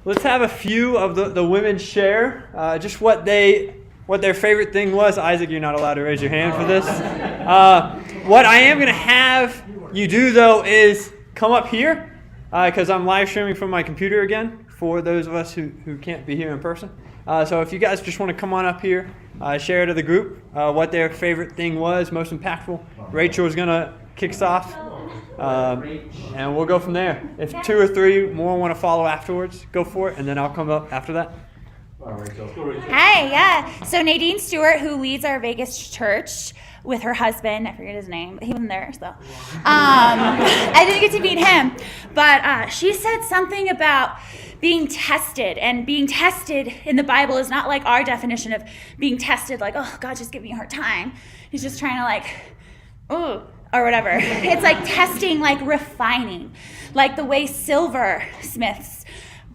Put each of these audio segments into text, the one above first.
let's have a few of the women share just what their favorite thing was. Isaac, you're not allowed to raise your hand for this. What I am going to have you do, though, is come up here because I'm live streaming from my computer again for those of us who can't be here in person. So if you guys just want to come on up here, share to the group what their favorite thing was, most impactful. Rachel is going to kick us off, and we'll go from there. If 2 or 3 more want to follow afterwards, go for it, and then I'll come up after that. Hi, yeah. So Nadine Stewart, who leads our Vegas church with her husband, I forget his name, but he wasn't there, so I didn't get to meet him. But she said something about being tested, and being tested in the Bible is not like our definition of being tested, like, oh, God, just give me a hard time. He's just trying to like, oh, or whatever. It's like testing, like refining, like the way silversmiths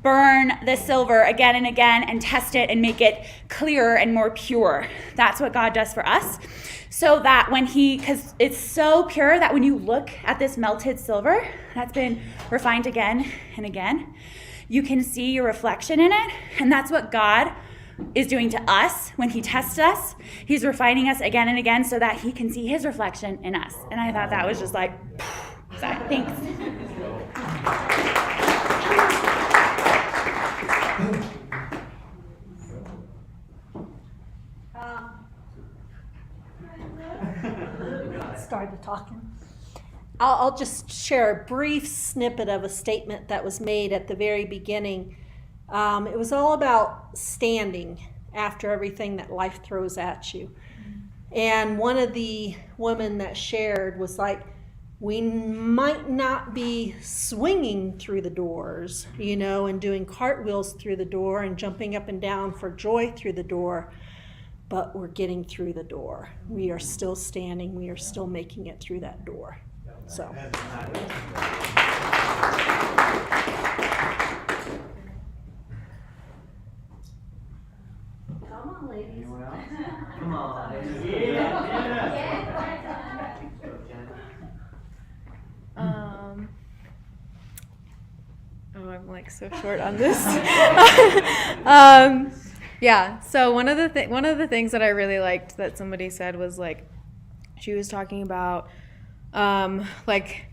burn the silver again and again and test it and make it clearer and more pure. That's what God does for us. So that because it's so pure that when you look at this melted silver that's been refined again and again, you can see your reflection in it. And that's what God is doing to us when he tests us. He's refining us again and again so that he can see his reflection in us. And I thought that was just like, so thanks. Started talking. I'll just share a brief snippet of a statement that was made at the very beginning. It was all about standing after everything that life throws at you. And one of the women that shared was like, we might not be swinging through the doors, and doing cartwheels through the door and jumping up and down for joy through the door, but we're getting through the door. We are still standing. We are still making it through that door. So. Come on, ladies. Come on. I'm like so short on this. Yeah. So one of the things that I really liked that somebody said was like, she was talking about like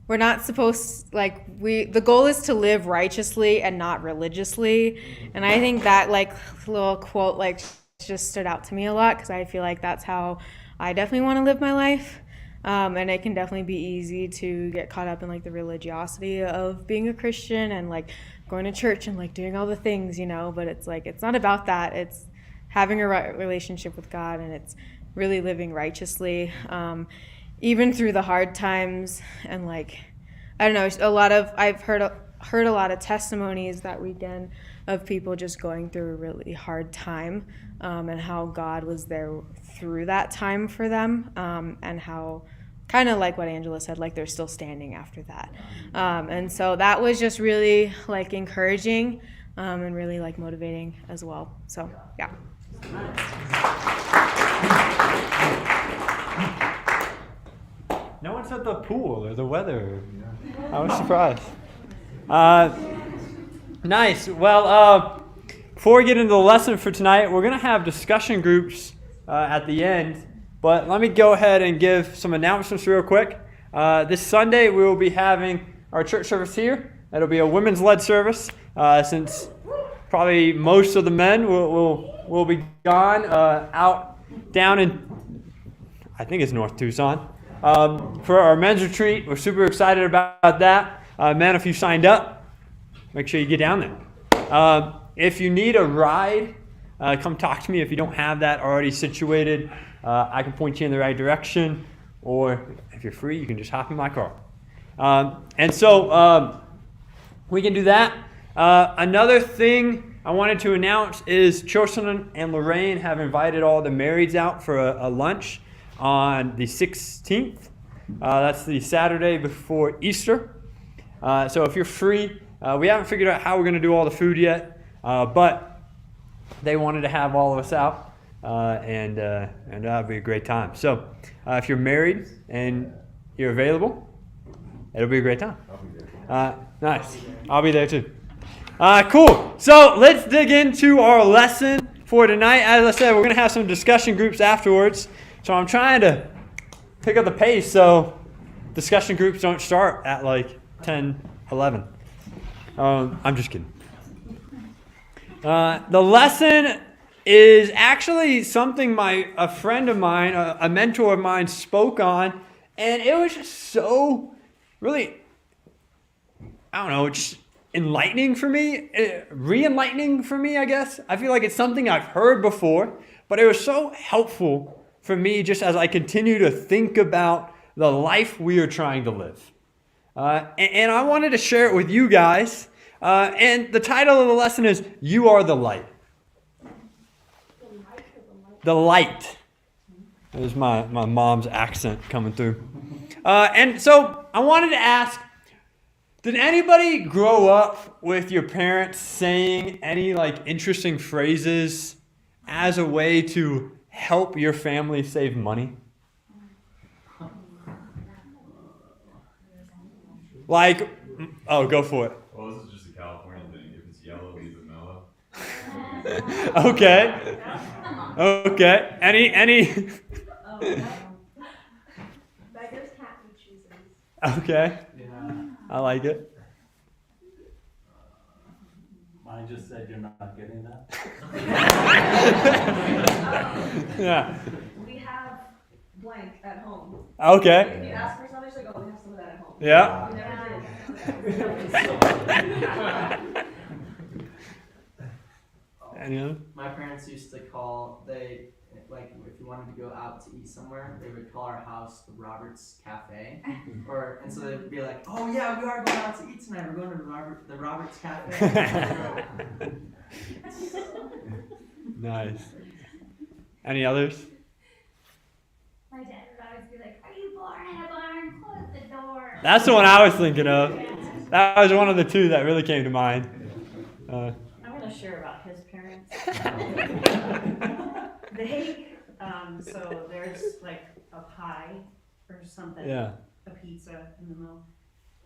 we're not supposed the goal is to live righteously and not religiously, and I think that like little quote like just stood out to me a lot because I feel like that's how I definitely want to live my life. And it can definitely be easy to get caught up in like the religiosity of being a Christian and like going to church and like doing all the things, but it's like, it's not about that. It's having a right relationship with God, and it's really living righteously, even through the hard times. And like, I don't know, I've heard a lot of testimonies that weekend of people just going through a really hard time, and how God was there through that time for them, and how kind of like what Angela said, like they're still standing after that. And so that was just really like encouraging, and really like motivating as well. So, yeah. No one said the pool or the weather. I was surprised. Nice. Well, before we get into the lesson for tonight, we're going to have discussion groups at the end. But let me go ahead and give some announcements real quick. This Sunday, we will be having our church service here. It'll be a women's-led service, since probably most of the men will be gone out down in, I think it's North Tucson, for our men's retreat. We're super excited about that. Men, if you signed up, make sure you get down there. If you need a ride, come talk to me. If you don't have that already situated, I can point you in the right direction, or if you're free, you can just hop in my car. And so we can do that. Another thing I wanted to announce is Chilson and Lorraine have invited all the marrieds out for a lunch on the 16th. That's the Saturday before Easter. So if you're free, we haven't figured out how we're going to do all the food yet, but they wanted to have all of us out. And that'll be a great time. So if you're married and you're available, it'll be a great time. Nice. I'll be there too. Cool. So let's dig into our lesson for tonight. As I said, we're going to have some discussion groups afterwards. So I'm trying to pick up the pace so discussion groups don't start at like 10, 11. I'm just kidding. The lesson is actually something a friend of mine, a mentor of mine spoke on, and it was just so really, I don't know, it's enlightening for me, re-enlightening for me, I guess. I feel like it's something I've heard before, but it was so helpful for me just as I continue to think about the life we are trying to live. And I wanted to share it with you guys. And the title of the lesson is, You Are the Light. The light. There's my mom's accent coming through. And so I wanted to ask, did anybody grow up with your parents saying any like interesting phrases as a way to help your family save money? Like, oh, go for it. Well, this is just a California thing. If it's yellow, leave it mellow. Okay. Okay. Any? Beggars can't be choosers. Okay. Yeah. I like it. Mine just said you're not getting that. Yeah. We have blank at home. Okay. If you ask for something, she's like, oh, we have some of that at home. Yeah. We never did. Any other? My parents used to call, if you wanted to go out to eat somewhere, they would call our house the Roberts Cafe. And so they'd be like, oh yeah, we are going out to eat tonight. We're going to the Roberts Cafe. Nice. Any others? My dad would always be like, are you born in a barn? Close the door. That's the one I was thinking of. That was one of the two that really came to mind. I'm going to share about his parents. So there's like a pie or something, Yeah. a pizza in the middle,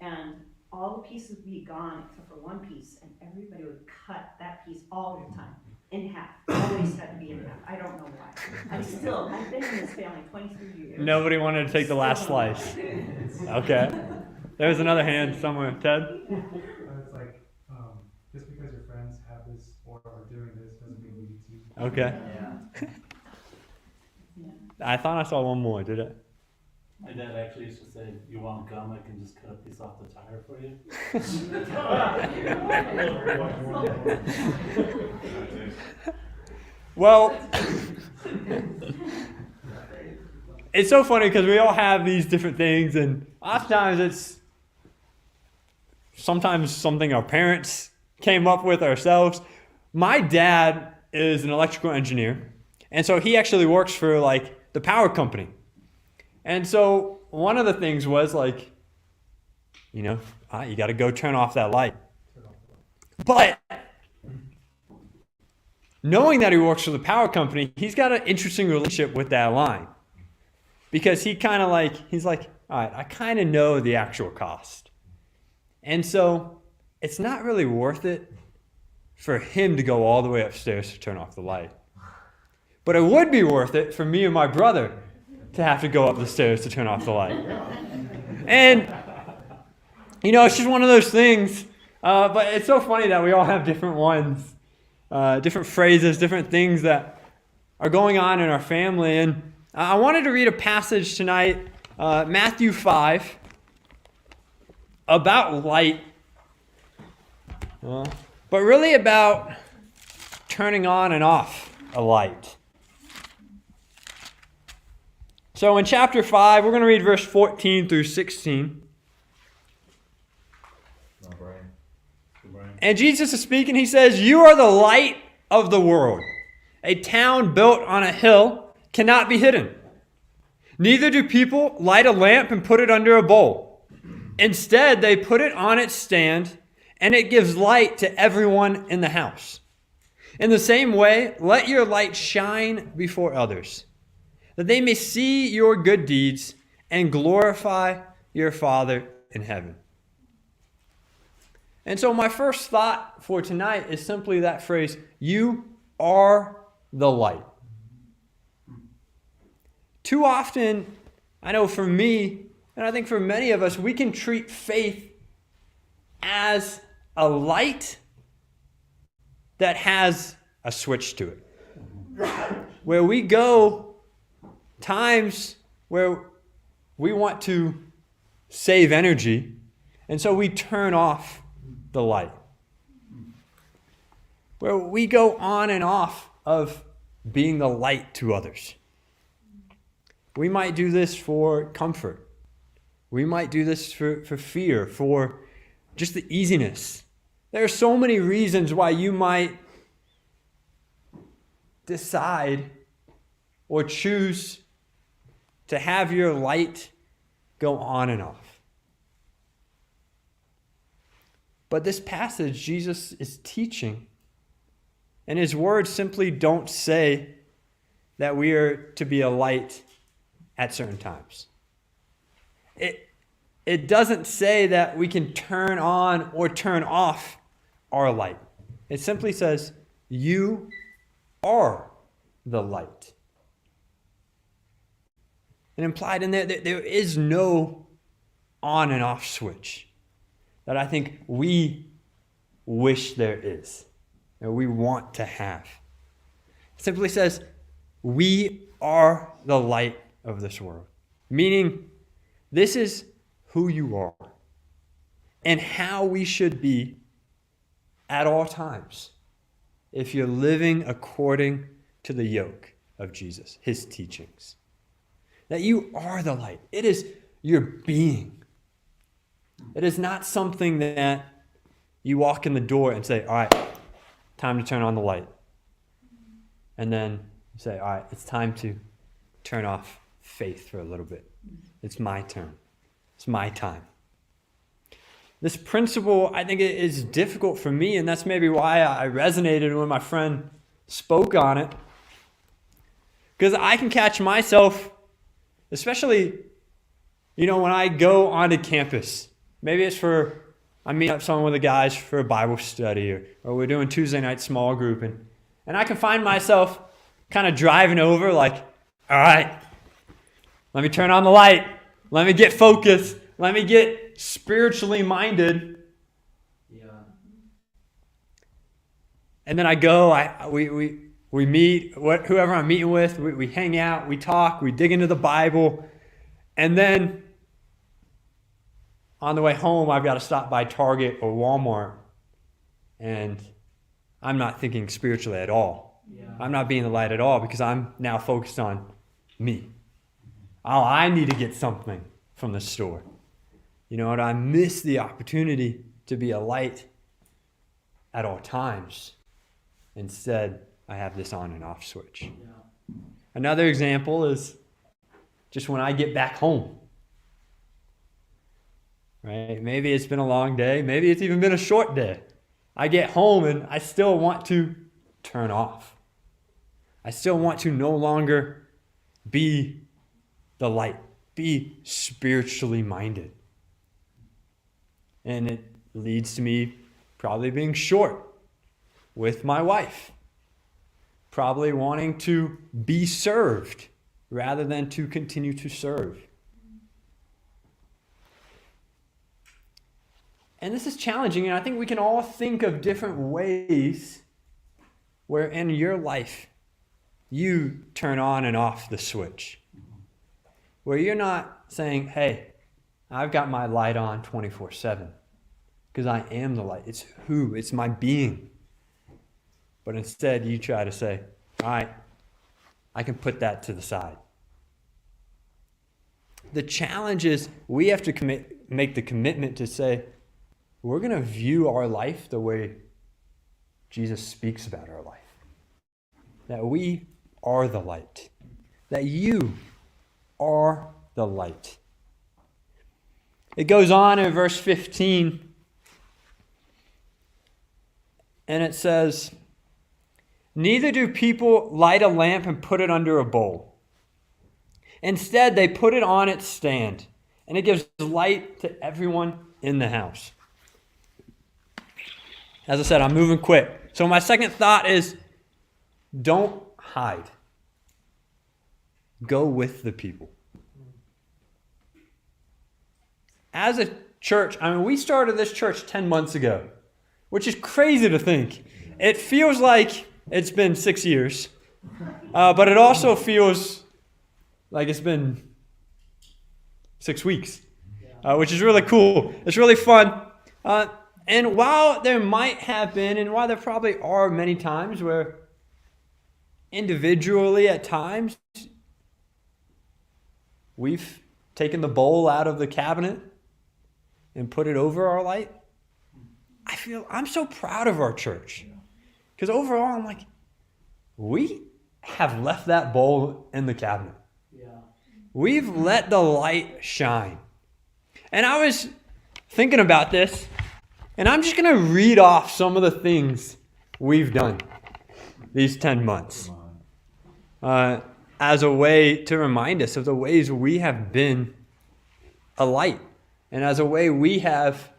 and all the pieces would be gone except for one piece, and everybody would cut that piece all the time in half. Always had to be in half. I don't know why. I've been in this family 23 years. Nobody wanted to take the last slice. Okay. There's another hand somewhere. Ted? It's like, just because your friends have this or are doing this doesn't mean we need to. Okay. Yeah. I thought I saw one more, did it? My dad actually used to say, you want gum, I can just cut a piece off the tire for you. Well, it's so funny because we all have these different things, and oftentimes it's sometimes something our parents came up with ourselves. My dad is an electrical engineer, and so he actually works for like the power company. And so one of the things was like, you got to go turn off that light. But knowing that he works for the power company, he's got an interesting relationship with that line. Because he's like, all right, I kind of know the actual cost. And so it's not really worth it for him to go all the way upstairs to turn off the light. But it would be worth it for me and my brother to have to go up the stairs to turn off the light. And, it's just one of those things. But it's so funny that we all have different ones, different phrases, different things that are going on in our family. And I wanted to read a passage tonight, Matthew 5, about light, but really about turning on and off a light. So in chapter 5, we're going to read verse 14 through 16. And Jesus is speaking. He says, "You are the light of the world. A town built on a hill cannot be hidden. Neither do people light a lamp and put it under a bowl. Instead, they put it on its stand, and it gives light to everyone in the house. In the same way, let your light shine before others, that they may see your good deeds and glorify your Father in heaven." And so my first thought for tonight is simply that phrase, you are the light. Too often, I know for me, and I think for many of us, we can treat faith as a light that has a switch to it. Where we go times where we want to save energy, and so we turn off the light. Where we go on and off of being the light to others. We might do this for comfort. We might do this for fear, for just the easiness. There are so many reasons why you might decide or choose to have your light go on and off. But this passage, Jesus is teaching, and his words simply don't say that we are to be a light at certain times. It doesn't say that we can turn on or turn off our light. It simply says, you are the light. And implied in there is no on and off switch that I think we wish there is, that we want to have. It simply says, we are the light of this world. Meaning, this is who you are and how we should be at all times if you're living according to the yoke of Jesus, his teachings. That you are the light. It is your being. It is not something that you walk in the door and say, all right, time to turn on the light. And then you say, all right, it's time to turn off faith for a little bit. It's my turn. It's my time. This principle, I think, it is difficult for me, and that's maybe why I resonated when my friend spoke on it. Because I can catch myself, especially, when I go onto campus. Maybe it's I meet up someone with the guys for a Bible study, or we're doing Tuesday night small group, and I can find myself kind of driving over like, all right, let me turn on the light. Let me get focused. Let me get spiritually minded. Yeah. And then I go, we meet, whoever I'm meeting with, we hang out, we talk, we dig into the Bible. And then on the way home, I've got to stop by Target or Walmart. And I'm not thinking spiritually at all. Yeah. I'm not being the light at all because I'm now focused on me. Oh, I need to get something from the store. And I miss the opportunity to be a light at all times. Instead, I have this on and off switch. Yeah. Another example is just when I get back home. Right? Maybe it's been a long day. Maybe it's even been a short day. I get home and I still want to turn off. I still want to no longer be the light, be spiritually minded. And it leads to me probably being short with my wife, probably wanting to be served rather than to continue to serve. And this is challenging, and I think we can all think of different ways where in your life you turn on and off the switch. Where you're not saying, hey, I've got my light on 24/7 because I am the light. It's my being. But instead you try to say, all right, I can put that to the side. The challenge is we have to make the commitment to say, we're going to view our life the way Jesus speaks about our life. That we are the light. That you are the light. It goes on in verse 15, and it says, neither do people light a lamp and put it under a bowl. Instead, they put it on its stand, and it gives light to everyone in the house. As I said, I'm moving quick. So my second thought is don't hide. Go with the people. As a church, we started this church 10 months ago, which is crazy to think. It feels like it's been 6 years, but it also feels like it's been 6 weeks, which is really cool. It's really fun. And while there might have been, and while there probably are many times where individually at times we've taken the bowl out of the cabinet and put it over our light, I'm so proud of our church. Because overall, I'm like, we have left that bowl in the cabinet. Yeah. We've let the light shine. And I was thinking about this, and I'm just going to read off some of the things we've done these 10 months as a way to remind us of the ways we have been a light and as a way we have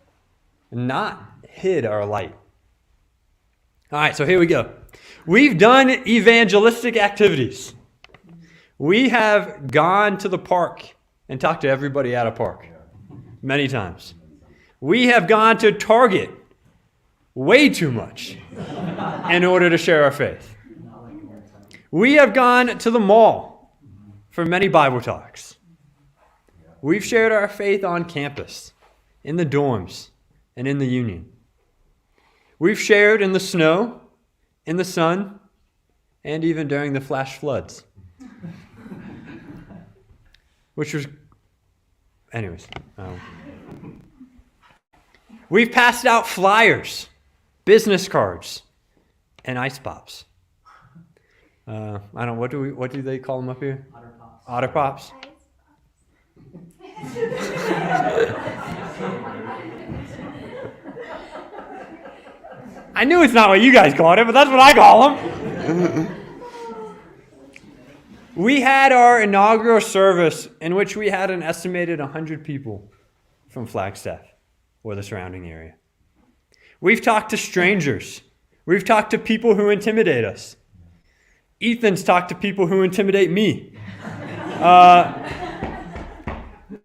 not hid our light. All right, so here we go. We've done evangelistic activities. We have gone to the park and talked to everybody at a park many times. We have gone to Target way too much in order to share our faith. We have gone to the mall for many Bible talks. We've shared our faith on campus, in the dorms, and in the union. We've shared in the snow, in the sun, and even during the flash floods. Which was... Anyways. We've passed out flyers, business cards, and ice pops. I don't know, what do they call them up here? Otter Pops. I knew it's not what you guys called it, but that's what I call them. We had our inaugural service in which we had an estimated 100 people from Flagstaff or the surrounding area. We've talked to strangers. We've talked to people who intimidate us. Ethan's talked to people who intimidate me.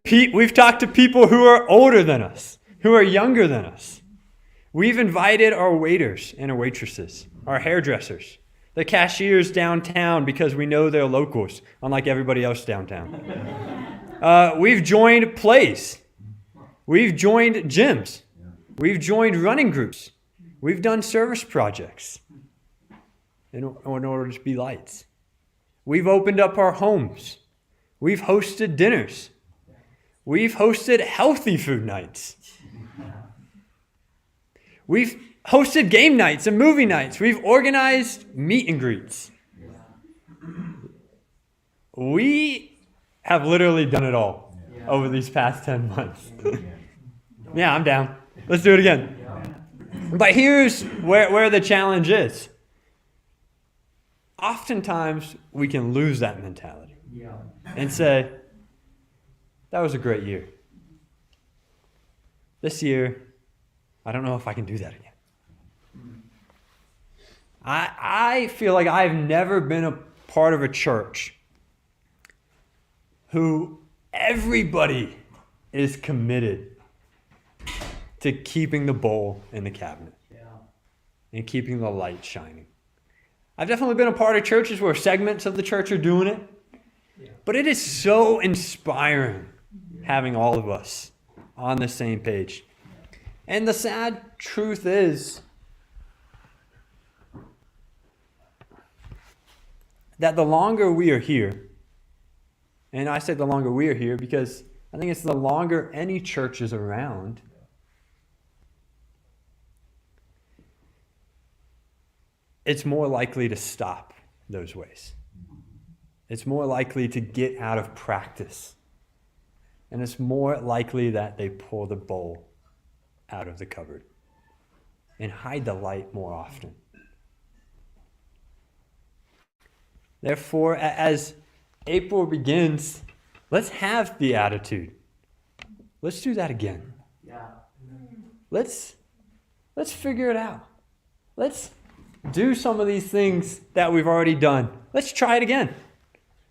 We've talked to people who are older than us, who are younger than us. We've invited our waiters and our waitresses, our hairdressers, the cashiers downtown because we know they're locals, unlike everybody else downtown. We've joined plays. We've joined gyms. We've joined running groups. We've done service projects in order to be lights. We've opened up our homes. We've hosted dinners. We've hosted healthy food nights. We've hosted game nights and movie nights. We've organized meet and greets. We have literally done it all over these past 10 months. Yeah, I'm down. Let's do it again. But here's where the challenge is. Oftentimes, we can lose that mentality and say, that was a great year. This year, I don't know if I can do that again. I feel like I've never been a part of a church who everybody is committed to keeping the bowl in the cabinet and keeping the light shining. I've definitely been a part of churches where segments of the church are doing it, but it is so inspiring having all of us on the same page. And the sad truth is that the longer we are here, and I say the longer we are here because I think it's the longer any church is around, it's more likely to stop those ways. It's more likely to get out of practice. And it's more likely that they pull the bowl out of the cupboard and hide the light more often. Therefore, as April begins, let's have the attitude. Let's do that again. Yeah. Let's figure it out. let's do some of these things that we've already done. Let's try it again.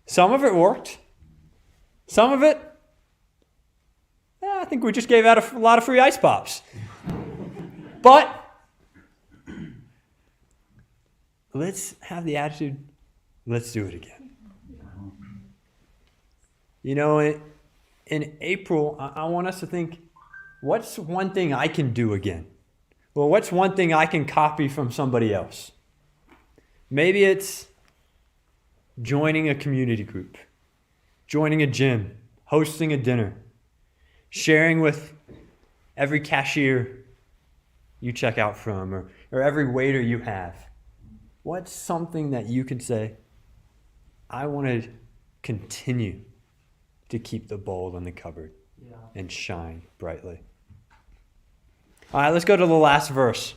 Some of it worked. Some of it, I think we just gave out a lot of free ice pops. But let's have the attitude, let's do it again. You know, in April, I want us to think, what's one thing I can do again? Well, what's one thing I can copy from somebody else? Maybe it's joining a community group, joining a gym, hosting a dinner, sharing with every cashier you check out from, or every waiter you have. What's something that you can say, I want to continue to keep the bowl in the cupboard and shine brightly? All right, let's go to the last verse.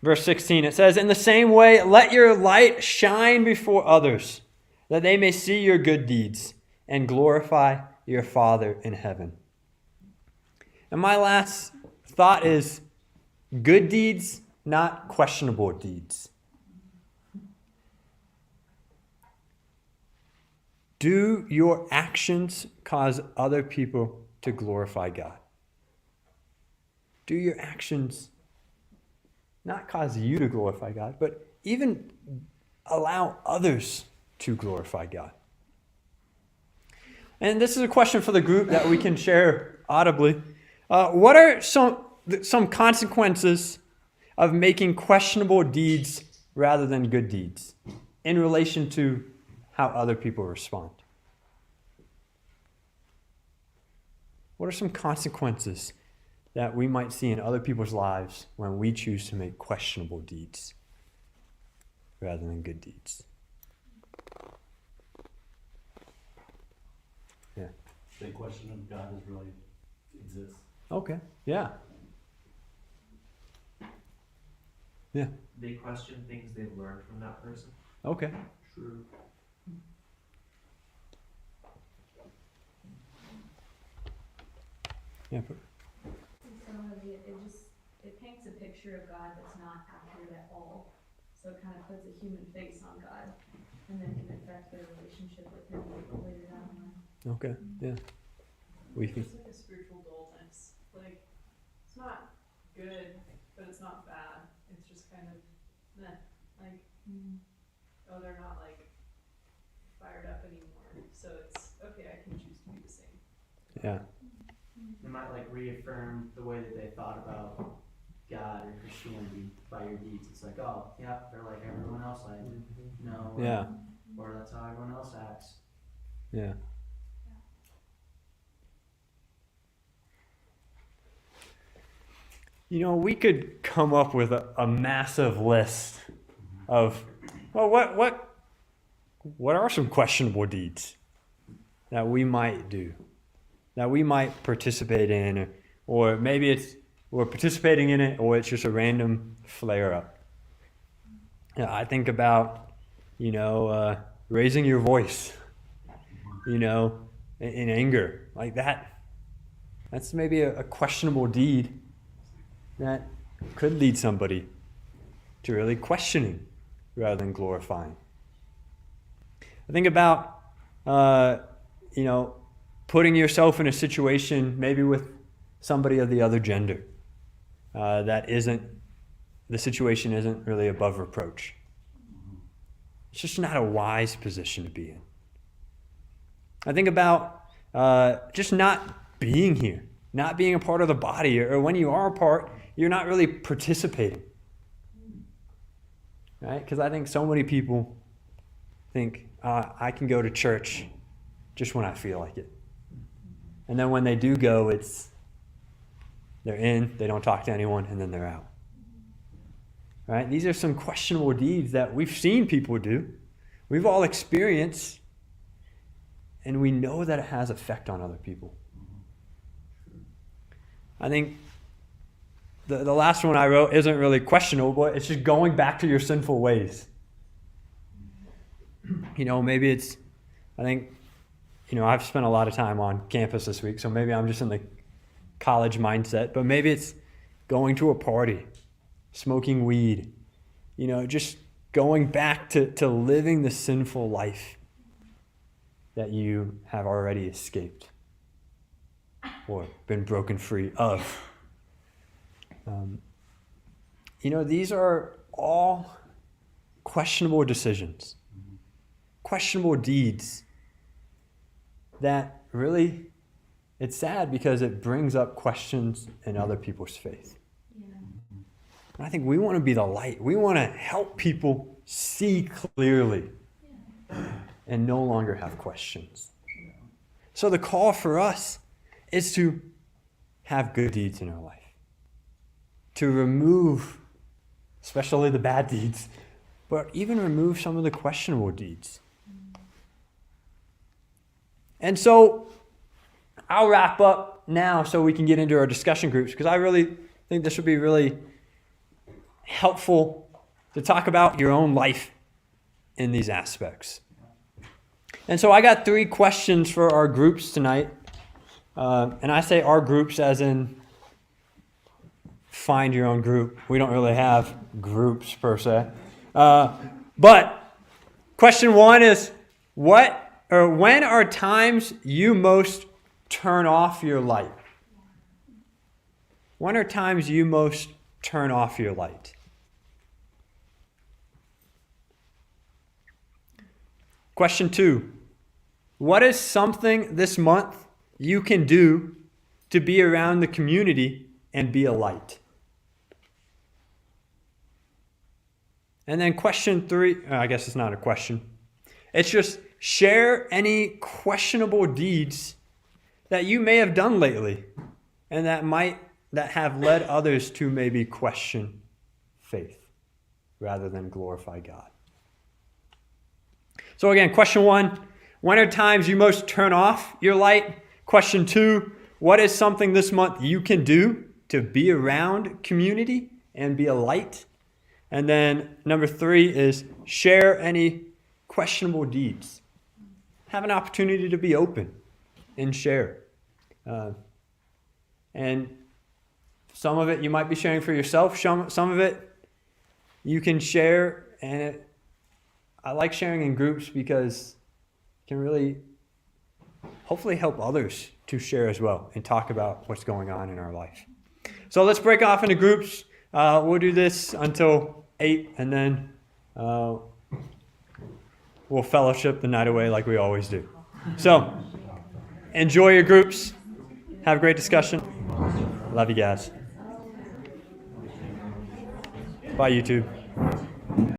Verse 16, it says, in the same way, let your light shine before others, that they may see your good deeds and glorify your Father in heaven. And my last thought is good deeds, not questionable deeds. Do your actions cause other people to glorify God? Do your actions not cause you to glorify God, but even allow others to glorify God? And this is a question for the group that we can share audibly. What are some consequences of making questionable deeds rather than good deeds in relation to how other people respond? What are some consequences that we might see in other people's lives when we choose to make questionable deeds rather than good deeds? Yeah. The question of God is really exists. Okay. Yeah. Yeah. They question things they've learned from that person. Okay. True. Yeah. It paints a picture of God that's not accurate at all. So it kind of puts a human face on God, and then can affect their relationship with Him later down the line. Okay. Yeah. We think. It's like a spiritual dullness. Like, it's not good, but it's not bad. It's just kind of meh. Like, oh, they're not like fired up anymore. So it's okay. I can choose to be the same. Yeah. They might like reaffirm the way that they thought about God or Christianity by your deeds. It's like, oh, yeah, they're like everyone else I know. Yeah. Or that's how everyone else acts. Yeah. You know, we could come up with a massive list of, well, what are some questionable deeds that we might do, that we might participate in, or maybe we're participating in it, or it's just a random flare-up. I think about, raising your voice, in anger, like that. That's maybe a questionable deed that could lead somebody to really questioning rather than glorifying. I think about, putting yourself in a situation maybe with somebody of the other gender the situation isn't really above reproach. It's just not a wise position to be in. I think about just not being here, not being a part of the body, or when you are a part, you're not really participating. Right? Because I think so many people think, I can go to church just when I feel like it. And then when they do go, they're in, they don't talk to anyone, and then they're out. Right? These are some questionable deeds that we've seen people do. We've all experienced, and we know that it has effect on other people. I think the last one I wrote isn't really questionable, but it's just going back to your sinful ways. Maybe I've spent a lot of time on campus this week, so maybe I'm just in the college mindset, but maybe it's going to a party smoking weed, just going back to living the sinful life that you have already escaped or been broken free of. These are all questionable decisions, questionable deeds that really, it's sad because it brings up questions in other people's faith. And I think we want to be the light. We want to help people see clearly and no longer have questions. So the call for us is to have good deeds in our life, to remove, especially the bad deeds, but even remove some of the questionable deeds. And so I'll wrap up now so we can get into our discussion groups, because I really think this would be really helpful to talk about your own life in these aspects. And so I got 3 questions for our groups tonight. And I say our groups as in find your own group. We don't really have groups per se. But question 1 is, when are times you most turn off your light? When are times you most turn off your light? Question 2, what is something this month you can do to be around the community and be a light? And then question 3, I guess it's not a question. It's just share any questionable deeds that you may have done lately and that have led others to maybe question faith rather than glorify God. So again, question 1, when are times you most turn off your light? Question 2, what is something this month you can do to be around community and be a light? And then number 3 is share any questionable deeds. Have an opportunity to be open and share. And some of it you might be sharing for yourself. Some of it you can share, and I like sharing in groups because it can really hopefully help others to share as well and talk about what's going on in our life. So let's break off into groups. We'll do this until 8, and then we'll fellowship the night away like we always do. So enjoy your groups. Have a great discussion. Love you guys. Bye, YouTube.